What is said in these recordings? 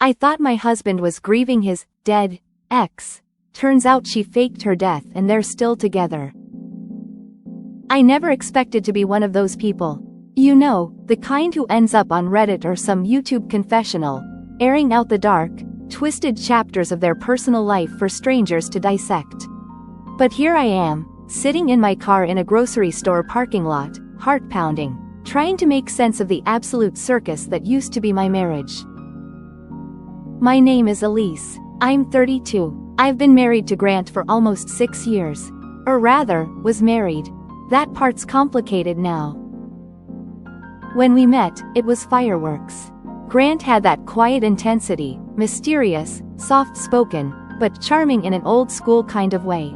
I thought my husband was grieving his dead ex. Turns out she faked her death and they're still together. I never expected to be one of those people. You know, the kind who ends up on Reddit or some YouTube confessional, airing out the dark, twisted chapters of their personal life for strangers to dissect. But here I am, sitting in my car in a grocery store parking lot, heart pounding, trying to make sense of the absolute circus that used to be my marriage. My name is Elise. I'm 32. I've been married to Grant for almost 6 years. Or rather, was married. That part's complicated now. When we met, it was fireworks. Grant had that quiet intensity, mysterious, soft-spoken, but charming in an old-school kind of way.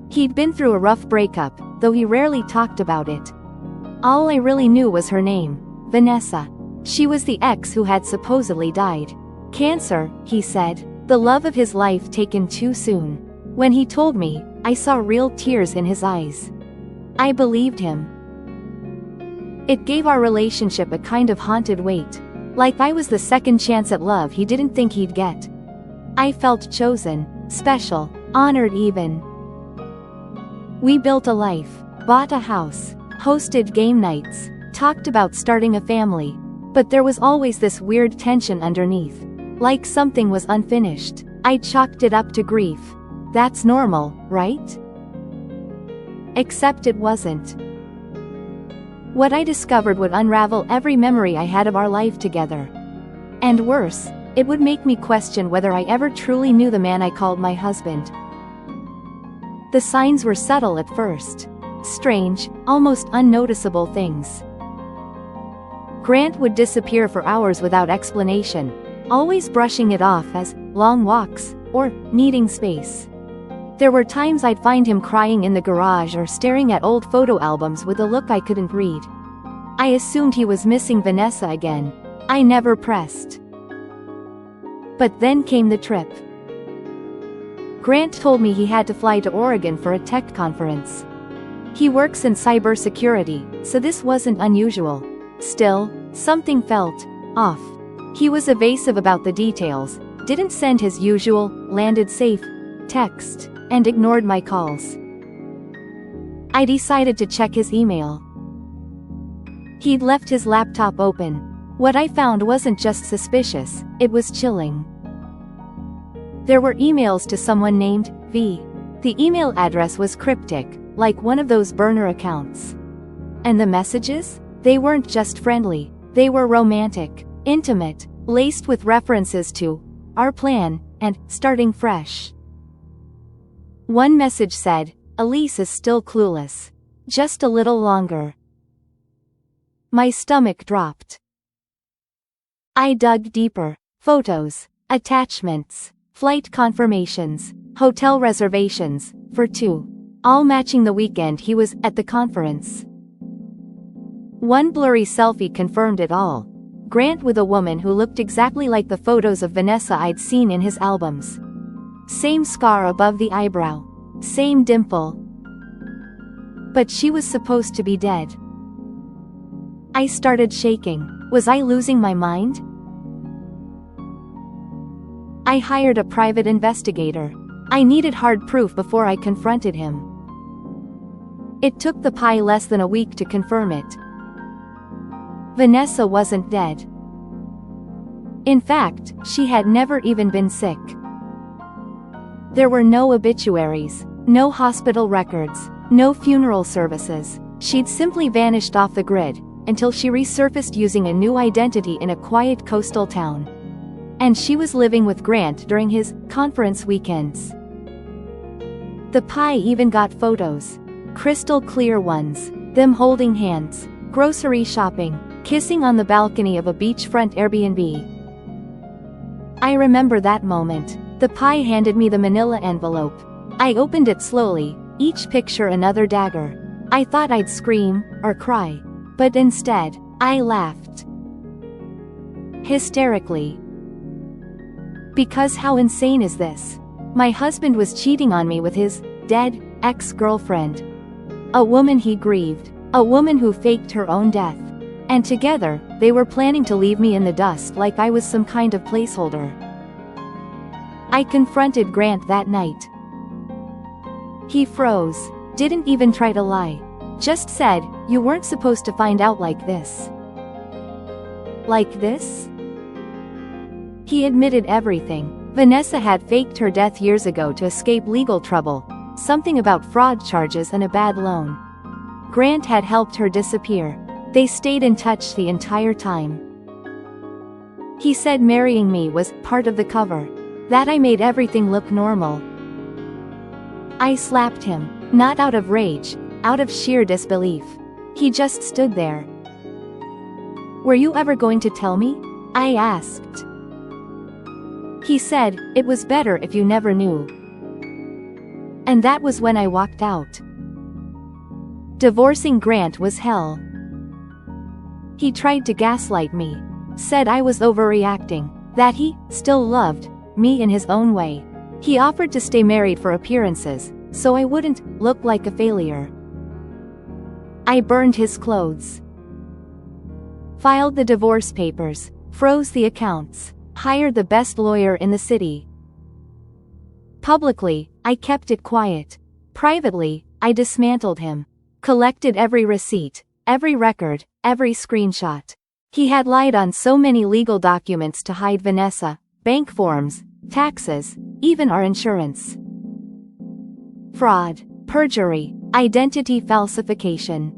He'd been through a rough breakup, though he rarely talked about it. All I really knew was her name, Vanessa. She was the ex who had supposedly died. Cancer, he said. The love of his life taken too soon. When he told me, I saw real tears in his eyes. I believed him. It gave our relationship a kind of haunted weight. Like I was the second chance at love he didn't think he'd get. I felt chosen, special, honored even. We built a life, bought a house, hosted game nights, talked about starting a family. But there was always this weird tension underneath. Like something was unfinished. I chalked it up to grief. That's normal, right? Except it wasn't. What I discovered would unravel every memory I had of our life together. And worse, it would make me question whether I ever truly knew the man I called my husband. The signs were subtle at first. Strange, almost unnoticeable things. Grant would disappear for hours without explanation, always brushing it off as long walks or needing space. There were times I'd find him crying in the garage or staring at old photo albums with a look I couldn't read. I assumed he was missing Vanessa again. I never pressed. But then came the trip. Grant told me he had to fly to Oregon for a tech conference. He works in cybersecurity, so this wasn't unusual. Still, something felt off. He was evasive about the details, didn't send his usual, landed safe, text, and ignored my calls. I decided to check his email. He'd left his laptop open. What I found wasn't just suspicious, it was chilling. There were emails to someone named V. The email address was cryptic, like one of those burner accounts. And the messages? They weren't just friendly, they were romantic, intimate, laced with references to our plan and starting fresh. One message said, Elise is still clueless. Just a little longer. My stomach dropped. I dug deeper. Photos, attachments, flight confirmations, hotel reservations, for two. All matching the weekend he was at the conference. One blurry selfie confirmed it all. Grant with a woman who looked exactly like the photos of Vanessa I'd seen in his albums. Same scar above the eyebrow. Same dimple. But she was supposed to be dead. I started shaking. Was I losing my mind? I hired a private investigator. I needed hard proof before I confronted him. It took the pie less than a week to confirm it. Vanessa wasn't dead. In fact, she had never even been sick. There were no obituaries, no hospital records, no funeral services. She'd simply vanished off the grid, until she resurfaced using a new identity in a quiet coastal town. And she was living with Grant during his conference weekends. The pie even got photos. Crystal clear ones. Them holding hands, grocery shopping, kissing on the balcony of a beachfront Airbnb. I remember that moment. The pie handed me the manila envelope. I opened it slowly, each picture another dagger. I thought I'd scream, or cry. But instead, I laughed. Hysterically. Because how insane is this? My husband was cheating on me with his dead ex-girlfriend. A woman he grieved. A woman who faked her own death. And together, they were planning to leave me in the dust like I was some kind of placeholder. I confronted Grant that night. He froze, didn't even try to lie. Just said, "You weren't supposed to find out like this." Like this? He admitted everything. Vanessa had faked her death years ago to escape legal trouble, something about fraud charges and a bad loan. Grant had helped her disappear. They stayed in touch the entire time. He said marrying me was part of the cover, that I made everything look normal. I slapped him, not out of rage, out of sheer disbelief. He just stood there. "Were you ever going to tell me?" I asked. He said, "It was better if you never knew." And that was when I walked out. Divorcing Grant was hell. He tried to gaslight me. Said I was overreacting. That he still loved me in his own way. He offered to stay married for appearances, so I wouldn't look like a failure. I burned his clothes. Filed the divorce papers. Froze the accounts. Hired the best lawyer in the city. Publicly, I kept it quiet. Privately, I dismantled him. Collected every receipt, every record, every screenshot. He had lied on so many legal documents to hide Vanessa, bank forms, taxes, even our insurance. Fraud, perjury, identity falsification.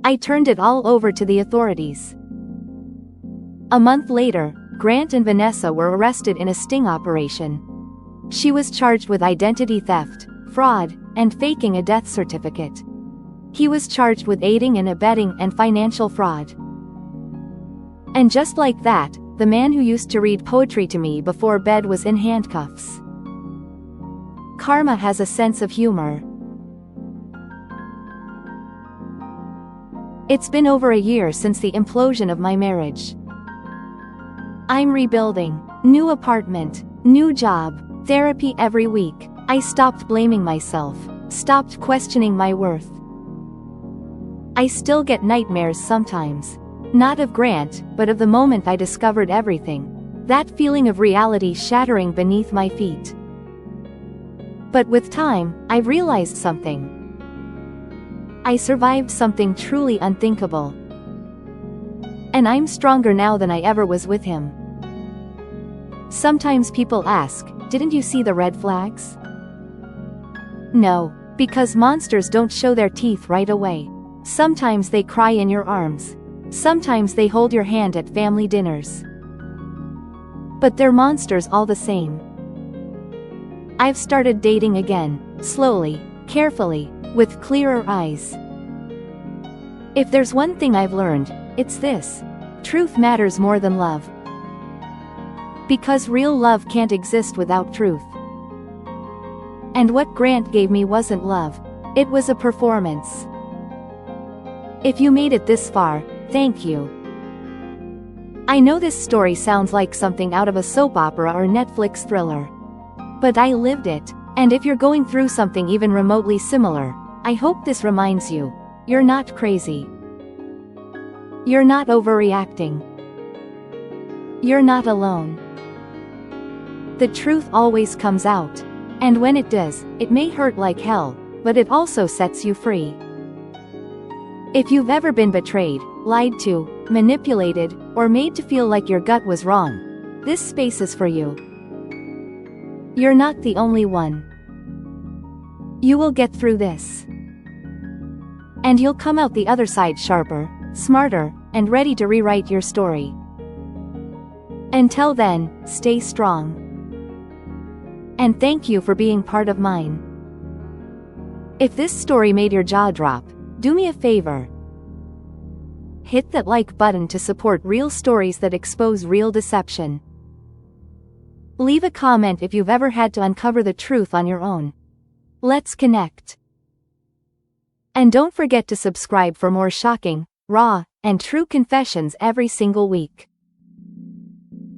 I turned it all over to the authorities. A month later, Grant and Vanessa were arrested in a sting operation. She was charged with identity theft, fraud, and faking a death certificate. He was charged with aiding and abetting and financial fraud. And just like that, the man who used to read poetry to me before bed was in handcuffs. Karma has a sense of humor. It's been over a year since the implosion of my marriage. I'm rebuilding. New apartment, new job, therapy every week. I stopped blaming myself, stopped questioning my worth. I still get nightmares sometimes. Not of Grant, but of the moment I discovered everything. That feeling of reality shattering beneath my feet. But with time, I realized something. I survived something truly unthinkable. And I'm stronger now than I ever was with him. Sometimes people ask, "Didn't you see the red flags?" No, because monsters don't show their teeth right away. Sometimes they cry in your arms. Sometimes they hold your hand at family dinners. But they're monsters all the same. I've started dating again, slowly, carefully, with clearer eyes. If there's one thing I've learned, it's this: truth matters more than love. Because real love can't exist without truth. And what Grant gave me wasn't love. It was a performance. If you made it this far, thank you. I know this story sounds like something out of a soap opera or Netflix thriller. But I lived it, and if you're going through something even remotely similar, I hope this reminds you, you're not crazy. You're not overreacting. You're not alone. The truth always comes out. And when it does, it may hurt like hell, but it also sets you free. If you've ever been betrayed, lied to, manipulated, or made to feel like your gut was wrong, this space is for you. You're not the only one. You will get through this. And you'll come out the other side sharper, smarter, and ready to rewrite your story. Until then, stay strong. And thank you for being part of mine. If this story made your jaw drop, do me a favor. Hit that like button to support real stories that expose real deception. Leave a comment if you've ever had to uncover the truth on your own. Let's connect. And don't forget to subscribe for more shocking, raw, and true confessions every single week.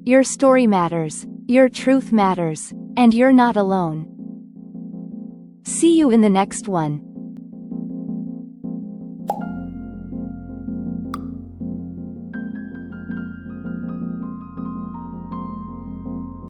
Your story matters, your truth matters, and you're not alone. See you in the next one.